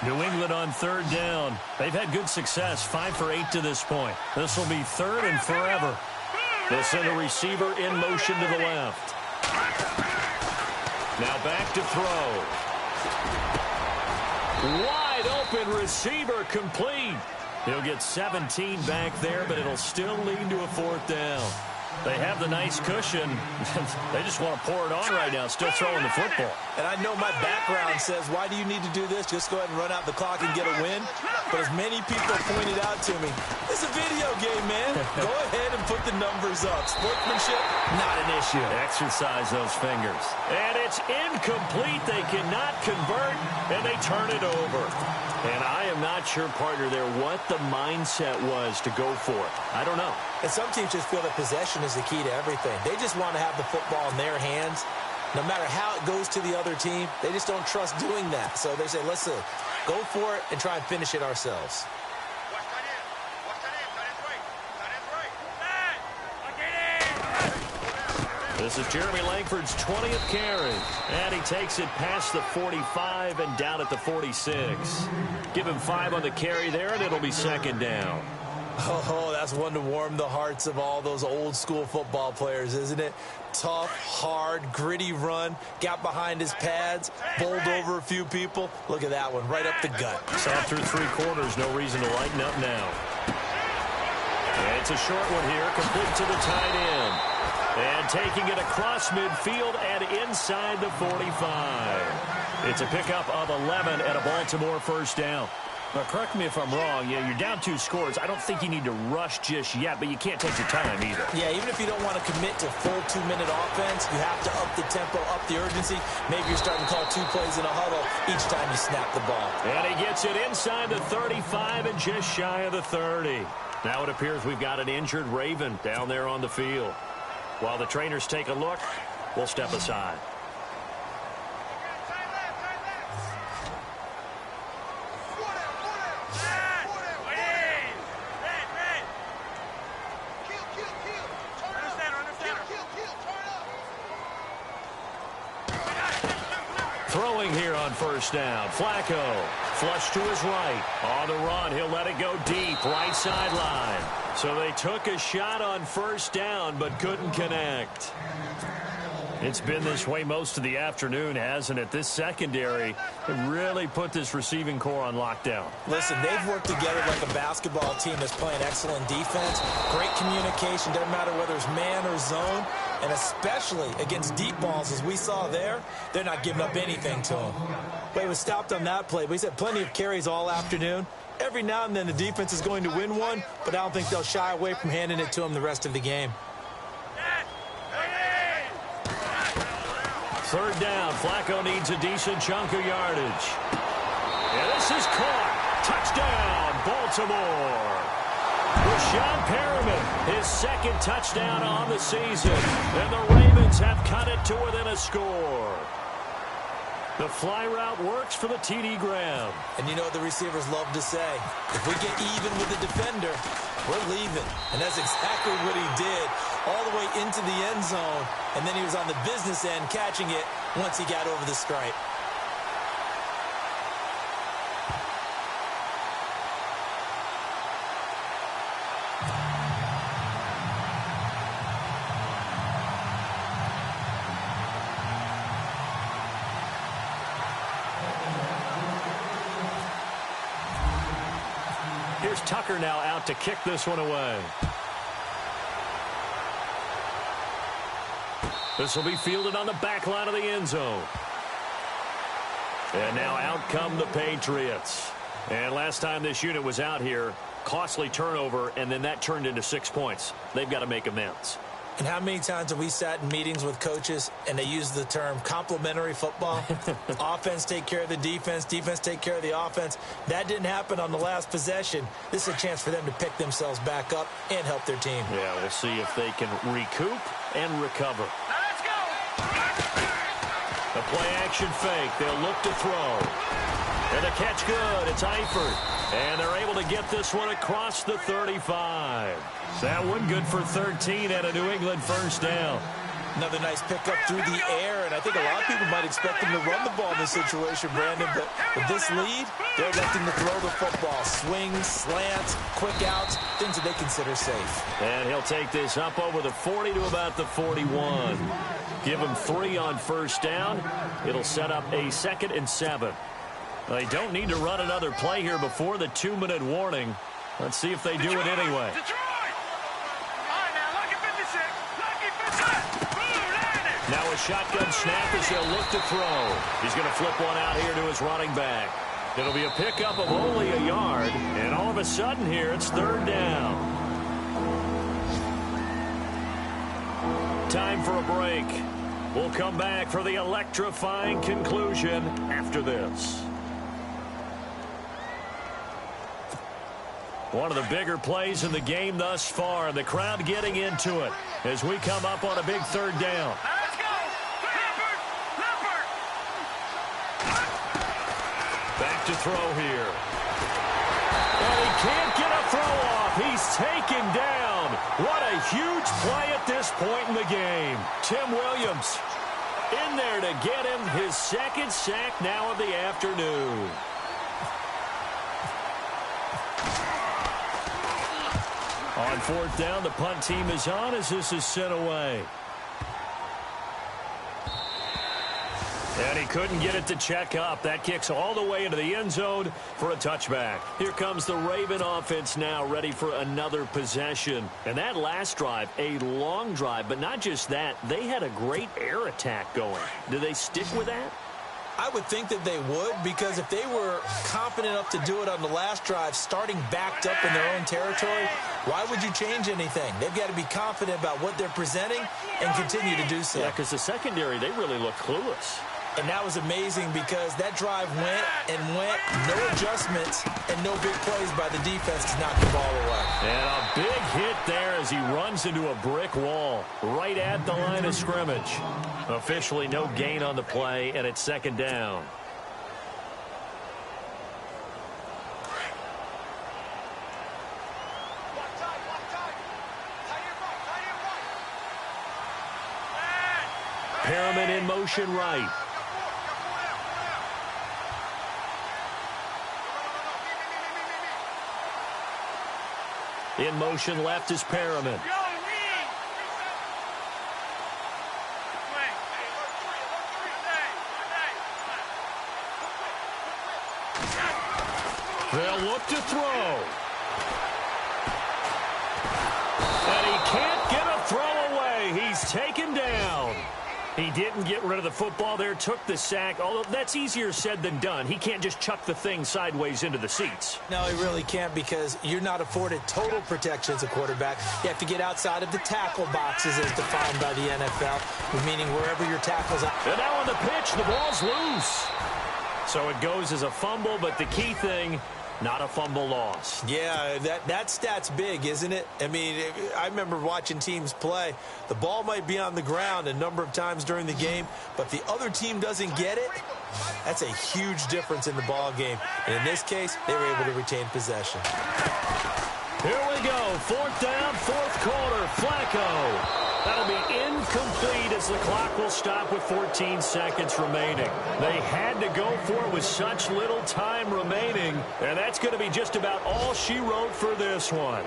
New England on 3rd down. They've had good success, 5 for 8 to this point. This will be 3rd and forever. They'll send a receiver in motion to the left. Now back to throw. Wide open receiver complete. He'll get 17 back there, but it'll still lead to a 4th down. They have the nice cushion. They just want to pour it on right now, still throwing the football. And I know my background says, why do you need to do this? Just go ahead and run out the clock and get a win. But as many people pointed out to me, it's a video game, man. Go ahead and put the numbers up. Sportsmanship, not an issue. Exercise those fingers. And it's incomplete. They cannot convert, and they turn it over. And I am not sure, partner, there what the mindset was to go for it. I don't know. And some teams just feel that possession is the key to everything. They just want to have the football in their hands. No matter how it goes to the other team, they just don't trust doing that. So they say, let's go for it and try and finish it ourselves. This is Jeremy Langford's 20th carry. And he takes it past the 45 and down at the 46. Give him 5 on the carry there, and it'll be 2nd down. Oh, that's one to warm the hearts of all those old school football players, isn't it? Tough, hard, gritty run. Got behind his pads, bowled over a few people. Look at that one, right up the gut. Saw through 3 quarters, no reason to lighten up now. And it's a short one here, complete to the tight end. And taking it across midfield and inside the 45. It's a pickup of 11 and a Baltimore 1st down. Now, correct me if I'm wrong. Yeah, you're down 2 scores. I don't think you need to rush just yet, but you can't take your time either. Yeah, even if you don't want to commit to full 2-minute offense, you have to up the tempo, up the urgency. Maybe you're starting to call 2 plays in a huddle each time you snap the ball. And he gets it inside the 35 and just shy of the 30. Now it appears we've got an injured Raven down there on the field. While the trainers take a look, we'll step aside. Throwing here on first down. Flacco, flush to his right. On the run, he'll let it go deep, right sideline. So they took a shot on first down, but couldn't connect. It's been this way most of the afternoon, hasn't it? This secondary really put this receiving core on lockdown. Listen, they've worked together like a basketball team that's playing excellent defense. Great communication, doesn't matter whether it's man or zone. And especially against deep balls, as we saw there, they're not giving up anything to them. But he was stopped on that play. But he's had plenty of carries all afternoon. Every now and then the defense is going to win one, but I don't think they'll shy away from handing it to him the rest of the game. Third down, Flacco needs a decent chunk of yardage. And this is caught. Touchdown, Baltimore. Rashawn Perriman, his second touchdown on the season. And the Ravens have cut it to within a score. The fly route works for the TD Graham. And you know what the receivers love to say? If we get even with the defender, we're leaving. And that's exactly what he did, all the way into the end zone. And then he was on the business end catching it once he got over the stripe. Here's Tucker now out to kick this one away. This will be fielded on the back line of the end zone. And now out come the Patriots. And last time this unit was out here, costly turnover, and then that turned into 6 points. They've got to make amends. And how many times have we sat in meetings with coaches and they use the term complementary football? Offense take care of the defense, defense take care of the offense. That didn't happen on the last possession. This is a chance for them to pick themselves back up and help their team. Yeah, we'll see if they can recoup and recover. Now let's go. The play action fake. They'll look to throw. And the catch good. It's Eifert. And they're able to get this one across the 35. That one good for 13 and a New England first down. Another nice pickup through the air, and I think a lot of people might expect him to run the ball in this situation, Brandon, but with this lead, they're electing to throw the football. Swings, slants, quick outs, things that they consider safe. And he'll take this up over the 40 to about the 41. Give him 3 on first down. It'll set up a 2nd and 7. They don't need to run another play here before the 2-minute warning. Let's see if they do it anyway. Now a shotgun snap as he'll look to throw. He's going to flip one out here to his running back. It'll be a pickup of only a yard, and all of a sudden here it's 3rd down. Time for a break. We'll come back for the electrifying conclusion after this. One of the bigger plays in the game thus far. The crowd getting into it as we come up on a big 3rd down. Let's go. Leopard. Back to throw here. And he can't get a throw off. He's taken down. What a huge play at this point in the game. Tim Williams in there to get him his 2nd sack now of the afternoon. On 4th down, the punt team is on as this is sent away. And he couldn't get it to check up. That kicks all the way into the end zone for a touchback. Here comes the Raven offense now, ready for another possession. And that last drive, a long drive, but not just that. They had a great air attack going. Do they stick with that? I would think that they would, because if they were confident enough to do it on the last drive, starting backed up in their own territory, why would you change anything? They've got to be confident about what they're presenting and continue to do so. Yeah, because the secondary, they really look clueless. And that was amazing because that drive went and went, no adjustments, and no big plays by the defense to knock the ball away. And a big hit there as he runs into a brick wall right at the line of scrimmage. Officially no gain on the play, and it's second down. Perriman in motion right. In motion left is Perriman. They'll look to throw. And he can't get a throw away. He's taken down. He didn't get rid of the football there, took the sack, although that's easier said than done. He can't just chuck the thing sideways into the seats. No, he really can't because you're not afforded total protection as a quarterback. You have to get outside of the tackle boxes as defined by the NFL, meaning wherever your tackle's out. And now on the pitch, the ball's loose. So it goes as a fumble, but the key thing, not a fumble loss. Yeah, that stat's big, isn't it? I mean, I remember watching teams play. The ball might be on the ground a number of times during the game, but if the other team doesn't get it, that's a huge difference in the ball game. And in this case, they were able to retain possession. Here we go. Fourth down, fourth quarter. Flacco. That'll be incomplete as the clock will stop with 14 seconds remaining. They had to go for it with such little time remaining, and that's going to be just about all she wrote for this one.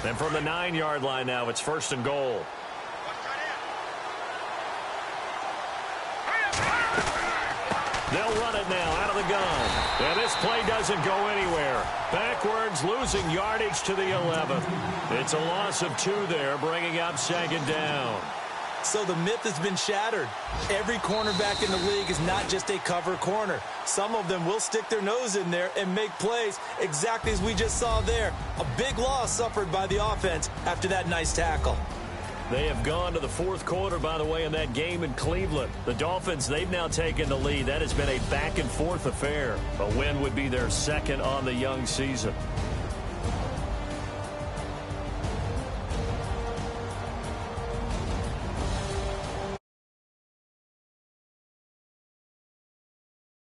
And from the 9-yard line now, it's first and goal. They'll run it now out of the gun. And this play doesn't go anywhere. Backwards, losing yardage to the 11th. It's a loss of 2 there, bringing up second down. So the myth has been shattered. Every cornerback in the league is not just a cover corner. Some of them will stick their nose in there and make plays exactly as we just saw there. A big loss suffered by the offense after that nice tackle. They have gone to the fourth quarter, by the way, in that game in Cleveland. The Dolphins, they've now taken the lead. That has been a back-and-forth affair. A win would be their second on the young season.